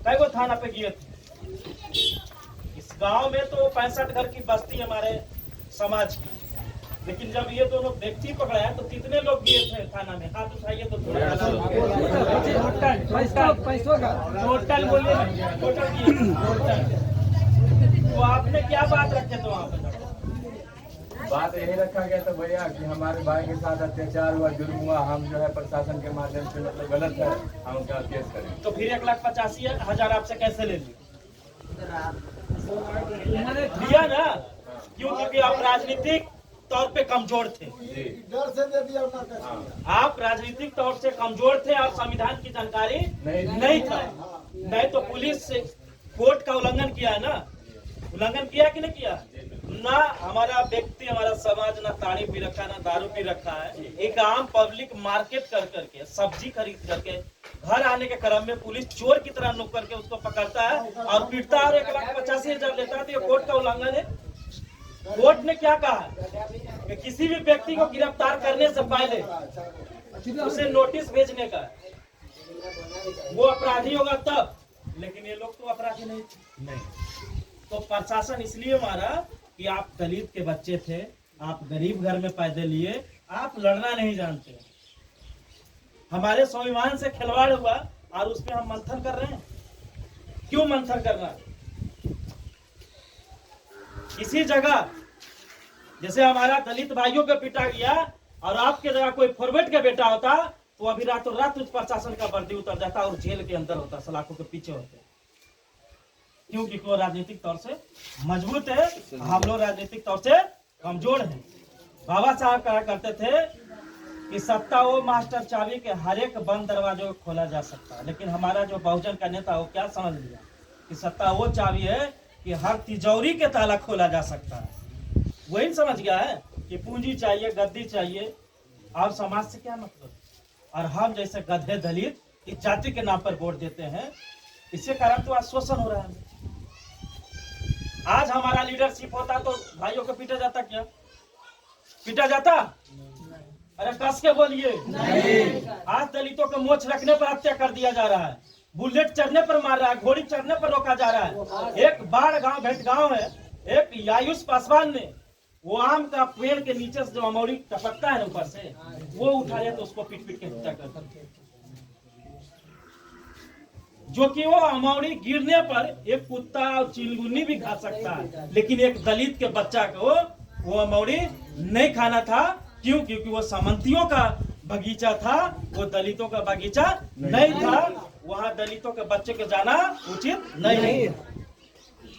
कई वो थाना पे गए थे। इस गांव में तो 65 घर की बस्ती हमारे समाज की, लेकिन जब ये दोनों व्यक्ति पकड़ाया तो कितने लोग गए थे थाना में? हाथ उठाइए तो थोड़ा टोटल बोलिए, टोटल। तो आपने क्या बात रखे थे वहाँ पे? बात यही रखा गया था भैया कि हमारे भाई के साथ अत्याचार हुआ, जुर्म हुआ, हम जो है प्रशासन के माध्यम से मतलब गलत है, हम उनका केस करें। तो फिर 1,85,000 आपसे कैसे ले लिए? लिया ना, क्यों? क्योंकि आप राजनीतिक तौर पे कमजोर थे। डर से दे दिया। आप राजनीतिक तौर से कमजोर थे और संविधान की जानकारी नहीं था। नहीं तो पुलिस से कोर्ट का उल्लंघन किया है ना, उल्लंघन किया कि नहीं किया ना? हमारा व्यक्ति, हमारा समाज ना ताड़ी पी रखा है, ना दारू पी रखा है। एक आम पब्लिक मार्केट कर करके, सब्जी खरीद करके घर आने के क्रम में पुलिस चोर की तरह नुक करके उसको पकड़ता है और पीटता है और 1,85,000 लेता है। तो ये कोर्ट का उल्लंघन है। कोर्ट ने क्या कहा कि किसी भी व्यक्ति को गिरफ्तार करने से पहले उसे नोटिस भेजने का, वो अपराधी होगा तब। लेकिन ये लोग तो अपराधी नहीं। तो प्रशासन इसलिए मारा कि आप दलित के बच्चे थे, आप गरीब घर में पैदा लिए, आप लड़ना नहीं जानते। हमारे स्वाभिमान से खिलवाड़ हुआ और उसमें हम मंथन कर रहे हैं। क्यों मंथन करना? इसी जगह जैसे हमारा दलित भाइयों पे पीटा गया और आपके जगह कोई फॉरवर्ड का बेटा होता तो अभी रातों रात उस प्रशासन का वर्दी उतर जाता और जेल के अंदर होता, सलाखों के पीछे होते। क्योंकि वो राजनीतिक तौर से मजबूत है, हम लोग राजनीतिक तौर से कमजोर हैं। बाबा साहब कहा करते थे कि सत्ता वो मास्टर चाबी के हर एक बंद दरवाजों को खोला जा सकता है, लेकिन हमारा जो बहुजन का नेता वो क्या समझ लिया कि सत्ता वो चाबी है कि हर तिजोरी के ताला खोला जा सकता है। वही समझ गया है कि पूंजी चाहिए, गद्दी चाहिए, और समाज से क्या मतलब। और हम जैसे गधे दलित इस जाति के नाम पर वोट देते हैं, इससे कारण तो आज शोषण हो रहा है। आज हमारा लीडरशिप होता तो भाइयों को पीटा जाता क्या? पीटा जाता? अरे कस के बोलिए। आज दलितों के मोछ रखने पर हत्या कर दिया जा रहा है, बुलेट चढ़ने पर मार रहा है, घोड़ी चढ़ने पर रोका जा रहा है। एक बाढ़ गांव भेंट गांव है, एक आयुष पासवान ने वो आम का पेड़ के नीचे से जो अमौरी टपकता है ऊपर से, वो उठा ले तो उसको पीट पीट के हत्या करता है। जो कि वो अमौरी गिरने पर एक कुत्ता और चिलगुन्नी भी खा सकता है, लेकिन एक दलित के बच्चा को वो अमौरी नहीं खाना था। क्यों? क्योंकि वो सामंतियों का बगीचा था, वो दलितों का बगीचा नहीं था। वहां दलितों के बच्चे को जाना उचित नहीं।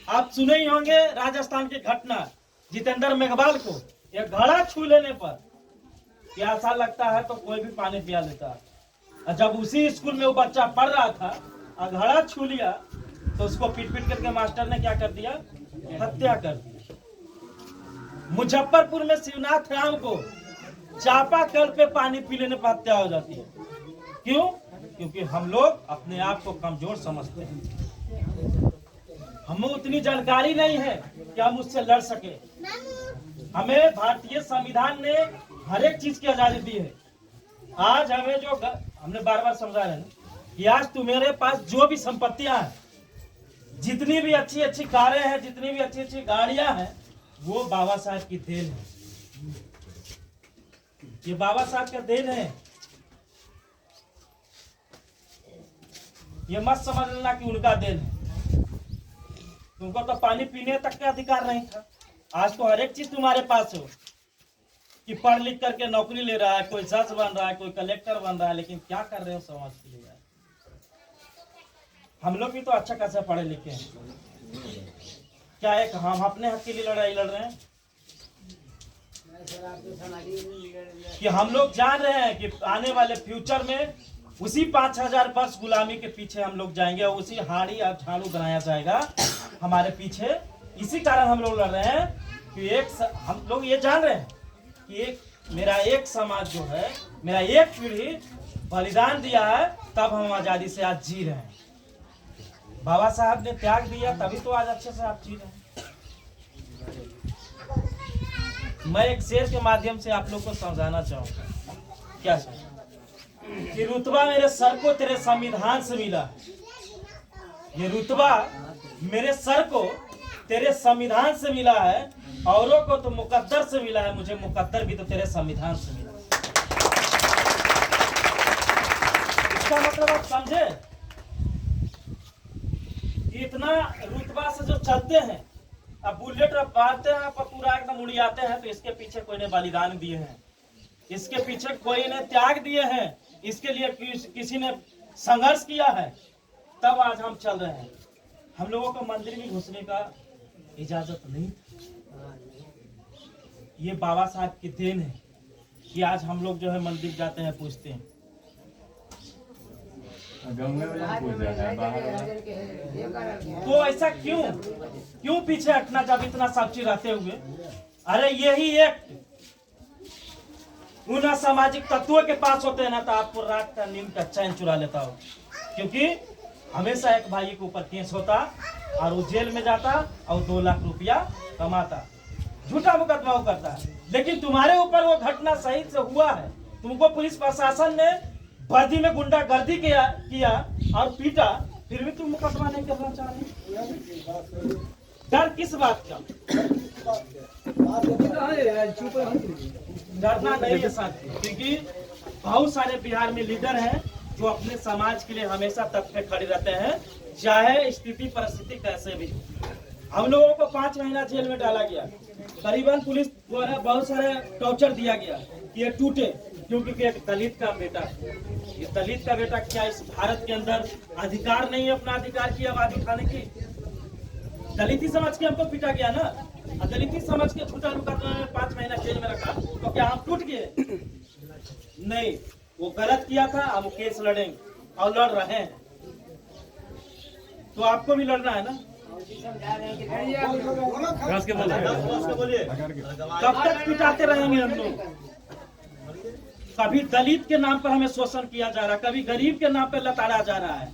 आप सुने ही होंगे राजस्थान की घटना, जितेंद्र मेघवाल को एक घड़ा छू लेने पर प्यासा लगता है तो कोई भी पानी पिया लेता है। और जब उसी स्कूल में वो बच्चा पढ़ रहा था और घड़ा छू लिया तो उसको पीट पीट करके मास्टर ने क्या कर दिया? हत्या कर दी। मुजफ्फरपुर में शिवनाथ राम को चापाकल पे पानी पी लेने पर हत्या हो जाती है। क्यों? क्योंकि हम लोग अपने आप को कमजोर समझते हैं। हमें उतनी जानकारी नहीं है कि हम उससे लड़ सके। हमें भारतीय संविधान ने हर एक चीज की आजादी दी है। आज हमें जो हमने बार बार समझा रहे हैं कि आज तुम्हारे पास जो भी संपत्तियां हैं, जितनी भी अच्छी अच्छी कारें हैं, जितनी भी अच्छी अच्छी गाड़ियां हैं, वो बाबा साहब की देन है। ये बाबा साहब का देन है। ये मत समझ लेना कि उनका देन है। तुमको तो पानी पीने तक का अधिकार नहीं था। आज तो हर एक चीज तुम्हारे पास हो कि पढ़ लिख करके नौकरी ले रहा है, कोई जज बन रहा है, कोई कलेक्टर बन रहा है, लेकिन क्या कर रहे हो समाज के लिए? हम लोग भी तो अच्छा खासा पढ़े लिखे हैं। क्या एक हम अपने हक के लिए लड़ाई लड़ रहे हैं कि हम लोग जान रहे हैं कि आने वाले फ्यूचर में उसी 5,000 वर्ष गुलामी के पीछे हम लोग जाएंगे और उसी हाड़ी और झाड़ू बनाया जाएगा हमारे पीछे। इसी कारण हम लोग लड़ रहे हैं कि हम लोग ये जान रहे हैं कि मेरा एक समाज जो है, मेरा एक पीढ़ी बलिदान दिया है, तब हम आजादी से आज जी रहे हैं। बाबा साहब ने त्याग दिया तभी तो आज अच्छे से आप जी रहे हैं। मैं एक शेर के माध्यम से आप लोग को समझाना चाहूंगा। क्या सर कि रुतबा मेरे सर को तेरे संविधान से मिला, ये रुतबा मेरे सर को तेरे संविधान से मिला है, औरों को तो मुकद्दर से मिला है, मुझे मुकद्दर भी तो तेरे संविधान से मिला। इसका मतलब आप समझे? इतना रुतबा से जो चलते हैं, अब बुलेट मारते हैं, पूरा एकदम उड़ियाते हैं, तो इसके पीछे कोई ने बलिदान दिए हैं, इसके पीछे कोई ने त्याग दिए हैं, इसके लिए किसी ने संघर्ष किया है, तब आज हम चल रहे हैं। हम लोगों को मंदिर में घुसने का इजाजत नहीं था। ये बाबा साहब की देन है कि आज हम लोग जो है मंदिर जाते हैं, पूछते हैं। तो ऐसा क्यों पीछे हटना जब इतना साक्षी रहते हुए? अरे यही एक उन असामाजिक तत्वों के पास होते हैं ना, तो आपको रात का नींद का चैन चुरा लेता हो, क्योंकि हमेशा एक भाई के ऊपर केस होता और वो जेल में जाता और 2 लाख रुपया कमाता, झूठा मुकदमा वो करता। लेकिन तुम्हारे ऊपर वो घटना सही से हुआ है, तुमको पुलिस प्रशासन ने वर्दी में गुंडागर्दी किया और पीटा, फिर भी तुम मुकदमा नहीं करना चाह रहे। डर किस बात का? डरना नहीं है साथी, क्योंकि बहुत सारे बिहार में लीडर हैं जो अपने समाज के लिए हमेशा तट पे खड़े रहते हैं, चाहे स्थिति परिस्थिति कैसे भी। हम लोगों को 5 महीना जेल में डाला गया, करीबन पुलिस द्वारा बहुत सारे टॉर्चर दिया गया कि ये टूटे, क्योंकि एक दलित का बेटा, ये दलित का बेटा क्या इस भारत के अंदर अधिकार नहीं है अपना अधिकार की आबादी खाने की? दलिती समझ के हमको पीटा गया ना, दलिती समझ के झूठा मुकदमा में 5 महीना जेल में रखा, तो क्या हम टूट गए? नहीं, वो गलत किया था, हम केस लड़ेंगे और लड़ रहे हैं। तो आपको भी लड़ना है ना? बोलिए, कब तक पिटाते रहेंगे हम लोग? कभी दलित के नाम पर हमें शोषण किया जा रहा है, कभी गरीब के नाम पर लताड़ा जा रहा है।